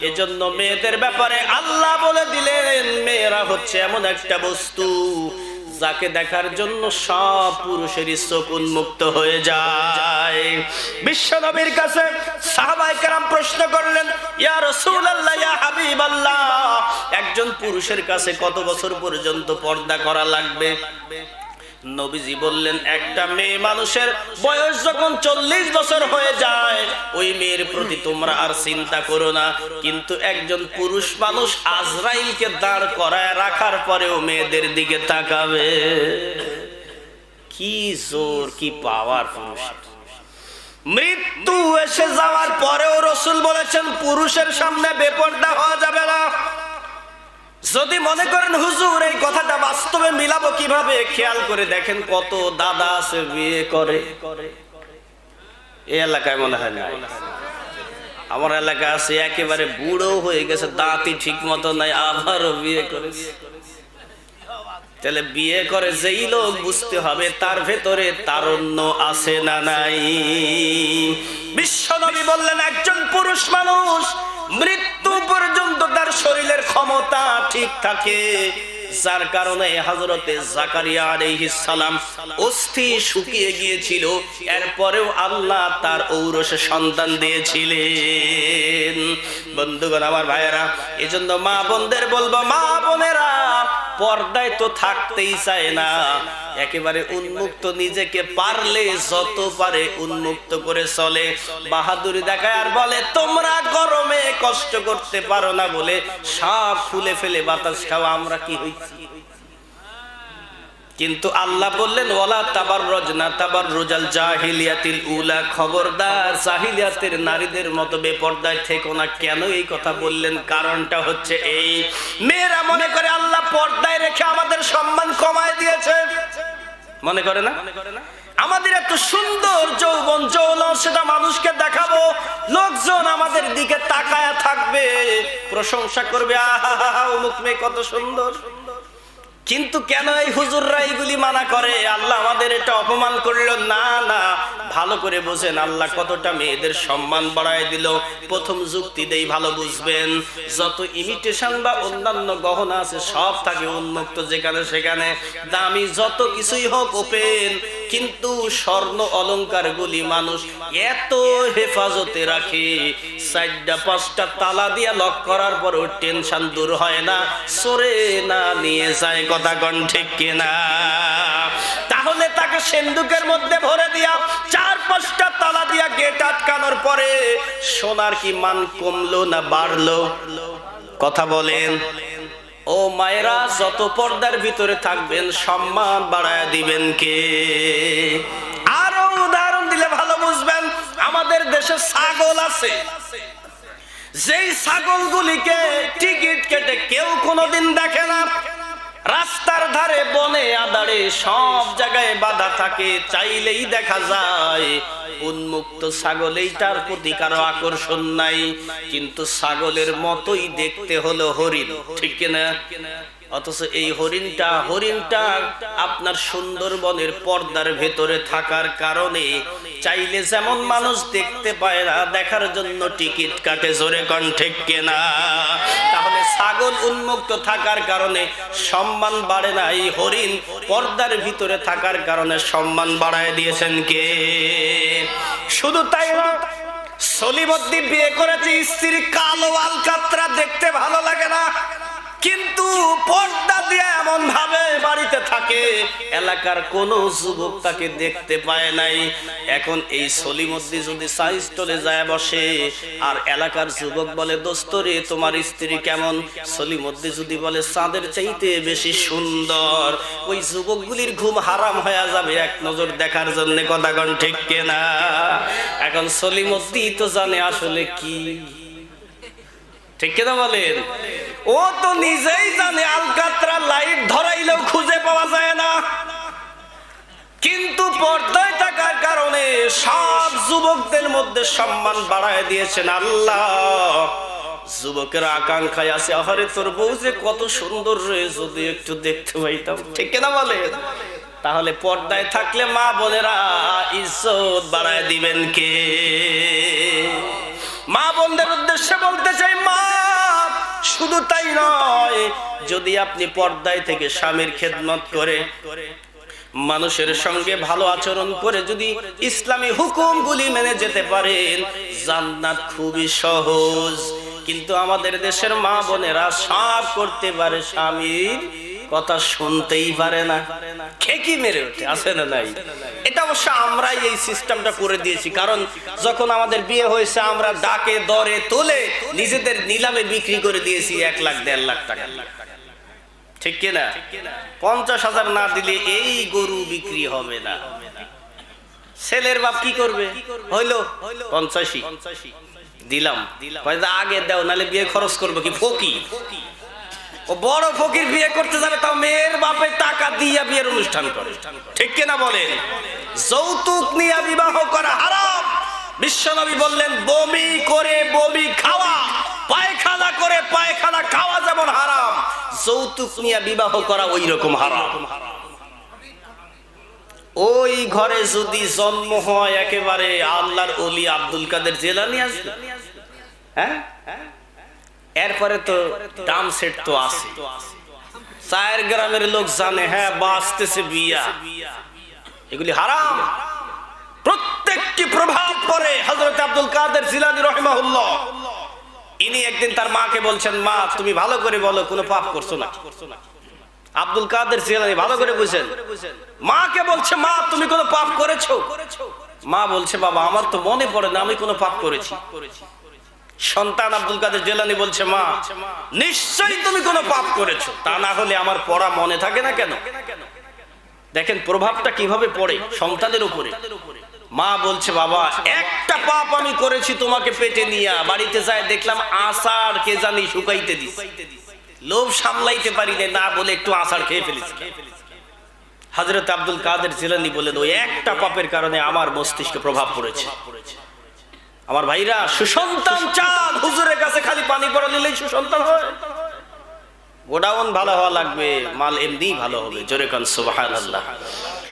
এজন্য মেয়েদের ব্যাপারে আল্লাহ বলে দিলেন মেয়েরা হচ্ছে এমন একটা বস্তু যাকে দেখার জন্য সব পুরুষের চোখ উন্মুক্ত হয়ে যায়। বিশ্ব নবীর কাছে সাহাবায়ে কেরাম প্রশ্ন করলেন, ইয়া রাসূলুল্লাহ, ইয়া হাবিবাল্লাহ, একজন পুরুষের কাছে কত বছর পর্যন্ত পর্দা করা লাগবে? নবীজি বললেন, একটা মেয়ে মানুষের বয়স যখন 40 বছর হয়ে যায় ওই মেয়ের প্রতি তোমরা আর চিন্তা করো না, কিন্তু একজন পুরুষ মানুষ আজরাইলকে দাঁড় করায় রাখার পরেও মেয়েদের দিকে তাকাবে। কি জোর, কি পাওয়ার পুরুষের! মৃত্যু এসে যাওয়ার পরেও রাসূল বলেছেন পুরুষের সামনে বেপরদা হওয়া যাবে না। যদি মনে করেন হুজুর এই কথাটা বাস্তবে মিলাবো কিভাবে, খেয়াল করে দেখেন কত দাদা আছে বিয়ে করে। এই এলাকায় মনে হয় না, আমার এলাকা আছে একেবারে বুড়ো হয়ে গেছে, দাঁতই ঠিক মতো নাই, আবারও বিয়ে করে। তাহলে বিয়ে করে যেই লোক বুঝতে হবে তার ভেতরে তারুণ্য আছে না নাই। বিশ্বনবী বললেন একজন পুরুষ মানুষ মৃত্যু পর্যন্ত তার শরীরের ক্ষমতা ঠিক থাকে, যার কারণে হযরতে জাকারিয়া আলাইহিস সালাম অস্থি শুকিয়ে গিয়েছিল, এরপরেও আল্লাহ তার ঔরসে সন্তান দিয়েছিলেন। বন্ধুগণ, আমার ভাইয়েরা, এজন্য মা বোনদের বলবো, মা বোনেরা পর্দায় তো থাকতেই চায় না, একেবারে উন্মুক্ত নিজেকে পারলে যত পারে উন্মুক্ত করে চলে, বাহাদুরি দেখায় আর বলে তোমরা গরমে কষ্ট করতে পারো না বলে সব খুলে ফেলে বাতাস খাওয়া আমরা কি হইছি। কিন্তু আল্লাহ বললেন ওয়ালা তাবাররুজনা তাবাররুজাল জাহিলিয়াতিল উলা, খবরদার জাহিলিয়াতের নারীদের মতো বেপরদায় থেকো না। কেন এই কথা বললেন? কারণটা হচ্ছে এই, মেয়েরা মনে করে আল্লাহ পর্দায় রেখে আমাদের সম্মান কমায় দিয়েছে। মনে করে না আমাদের এত সুন্দর যৌবন যৌলন সেটা মানুষকে দেখাবো, লোকজন আমাদের দিকে তাকায়া থাকবে, প্রশংসা করবে, আহা অমুক মেয়ে কত সুন্দর। কিন্তু কেন এই হুজুররা এইগুলি মানা করে? আল্লাহ আমাদের এটা অপমান করলো না? না, ভালো করে বুঝেন আল্লাহ কতটা মেয়েদের সম্মান বাড়ায় দিল। প্রথম যুক্তি দেই, ভালো বুঝবেন, যত ইমিটেশন বা অন্যান্য গহনা আছে সব থাকে উন্মুক্ত যেখানে সেখানে, দামি যত কিছুই হোক ওপেন, কিন্তু স্বর্ণ অলংকার গুলি মানুষ এত হেফাজতে রাখে, 4টা-5টা তালা দিয়া লক করার পরও টেনশন দূর হয় না, সরে না নিয়ে যায়। কথা কোন ঠিক কিনা? তাহলে তাকে সিন্ধুকের মধ্যে ভরে দিয়া 4-5টা তালা দিয়া গেট আটকানোর পরে সোনার কি মান কমলো না বাড়লো? কথা বলেন। ও মায়েরা, যত পর্দার ভিতরে থাকবেন সম্মান বাড়ায় দিবেন কে? আরো উদাহরণ দিলে ভালো বুঝবেন। আমাদের দেশে ছাগল আছে, যেই ছাগলগুলিকে টিকিট কেটে কেউ কোনোদিন দেখে না, রাস্তার ধারে বনে আদারে সব জায়গায় বাঁধা থাকে, চাইলেই দেখা যায়। উন্মুক্ত ছাগল, এইটার প্রতি কারো আকর্ষণ নাই, কিন্তু ছাগলের মতোই দেখতে হলো হরিণ, ঠিক কিনা? অথচ এই হরিণটা আপনার সুন্দরবনের পর্দার ভেতরে থাকার কারণে চাইলে যেমন মানুষ দেখতে পায় না, দেখার জন্য টিকিট কাটে। জোরে কোন ঠিক কিনা? তাহলে ছাগল উন্মুক্ত থাকার কারণে সম্মান বাড়ে না, এই হরিণ পর্দার ভিতরে থাকার কারণে সম্মান বাড়ায় দিয়েছেন কে? শুধু তাই না, সলিমদ্দি বিয়ে করেছে, স্ত্রী কালো আলকাতরা, দেখতে ভালো লাগে না, কিন্তু পর্দা দিয়ে এমন ভাবে বাড়িতে থাকে এলাকার কোন যুবক তাকে দেখতে পায় নাই। এখন এই সলিমদ্দি যদি চা স্টলে যায় বসে আর এলাকার যুবক বলে দোস্ত রে তোমার স্ত্রী কেমন, সলিমদ্দি যদি বলে চাঁদের চাইতে বেশি সুন্দর, ওই যুবকগুলির ঘুম হারাম হয়ে যাবে এক নজর দেখার জন্য। কথা কোন ঠিক কিনা? এখন সলিমদ্দি তো জানে আসলে কি, ঠিক কিনা বলেন? ও তো নিজেই জানে আলকাতরা লাইট ধরাইলেও খুঁজে পাওয়া যায় না, কিন্তু পর্দায় থাকার কারণে সব যুবকদের মধ্যে সম্মান বাড়ায় দিয়েছেন আল্লাহ। যুবকের আকাঙ্ক্ষায় আছে, আহারে তোর বউ যে কত সুন্দর রে, যদি একটু দেখতে পাইতাম, ঠিক কিনা বলেন? তাহলে পর্দায় থাকলে মা বোনেরা ইজ্জত বাড়ায় দিবেন কে? মা বোনদের উদ্দেশ্যে বলতে চাই, মা শুধু তাই নয়, যদি আপনি পর্দায় থেকে স্বামীর খেদমত করে, মানুষের সঙ্গে ভালো আচরণ করে যদি ইসলামী হুকুমগুলি মেনে যেতে পারেন, জান্নাত খুবই সহজ। কিন্তু আমাদের দেশের মা বোনেরা সব করতে পারে, স্বামীর কথা শুনতেই পারে না, খেকি মেরে ওঠে, আছে না নাই? এটা অবশ্য আমরাই এই সিস্টেমটা করে দিয়েছি, কারণ যখন আমাদের বিয়ে হয়েছে আমরা ডাকে দরে তুলে নিজেদের নিলামে বিক্রি করে দিয়েছি 1 লাখ 1.5 লাখ টাকা, ঠিক কিনা? 50,000 না দিলে এই গরু বিক্রি হবে না। ছেলের বাপ কি করবে? হইলো 85 দিলাম, আগে দাও নালে বিয়ে খরচ করবো কি? ফকির, ও বড় ফকির বিয়ে করতে যাবে, তাও মেয়ের বাপের টাকা দিয়ে বিয়ের অনুষ্ঠান করে, ঠিক কিনা বলেন? যৌতুক নিয়ে বিবাহ করা হারাম। বিশ্বনবী বললেন, বমি করে বমি খাওয়া, পায়খানা করে পায়খানা খাওয়া যেমন হারাম, যৌতুক নিয়ে বিবাহ করা ওই রকম হারাম। ওই ঘরে যদি জন্ম হয় একেবারে আল্লাহর ওলি আব্দুল কাদের জিলানী আসবে, হ্যাঁ, এরপরে তো দাম সেট তো আছে, 4 গ্রামের লোক জানে, হ্যাঁ বাঁচতেছে বিয়া, এগুলি হারাম। প্রত্যেকটি প্রভাব পড়ে হযরত আব্দুল কাদের জিলানী রাহিমাহুল্লাহ। ইনি একদিন তার মাকে বলছেন, মা তুমি ভালো করে বলো কোনো পাপ করছো না? আব্দুল কাদের জিলানী ভালো করে বুঝেন, মাকে বলছে, মা তুমি কোনো পাপ করেছো? মা বলছে, বাবা আমার তো মনে পড়ে না আমি কোনো পাপ করেছি। সন্তান আব্দুল কাদের জিলানী বলছে, মা নিশ্চয়ই তুমি কোনো পাপ করেছো, তা না হলে আমার পড়া মনে থাকে না কেন? দেখেন প্রভাবটা কিভাবে পড়ে সন্তানের উপরে। মা বলছে, বাবা একটা পাপ আমি করেছি, তোমাকে পেটে নিয়ে বাড়িতে যায় দেখলাম আচার কে জানি শুকাইতে দিস, লোভ সামলাইতে পারি না বলে একটু আচার খেয়ে ফেলেছি। হযরত আব্দুল কাদের জিলানী বলেন, ওই একটা পাপের কারণে আমার মস্তিষ্কে প্রভাব পড়েছে। আমার ভাইরা, সুসন্তান চান, হুজুরের কাছে খালি পানি পড়া নিলেই সুসন্তান হয়? গোডাউন ভালো হওয়া লাগবে, মাল এমনি ভালো হবে। জোরে কান সুবহানাল্লাহ।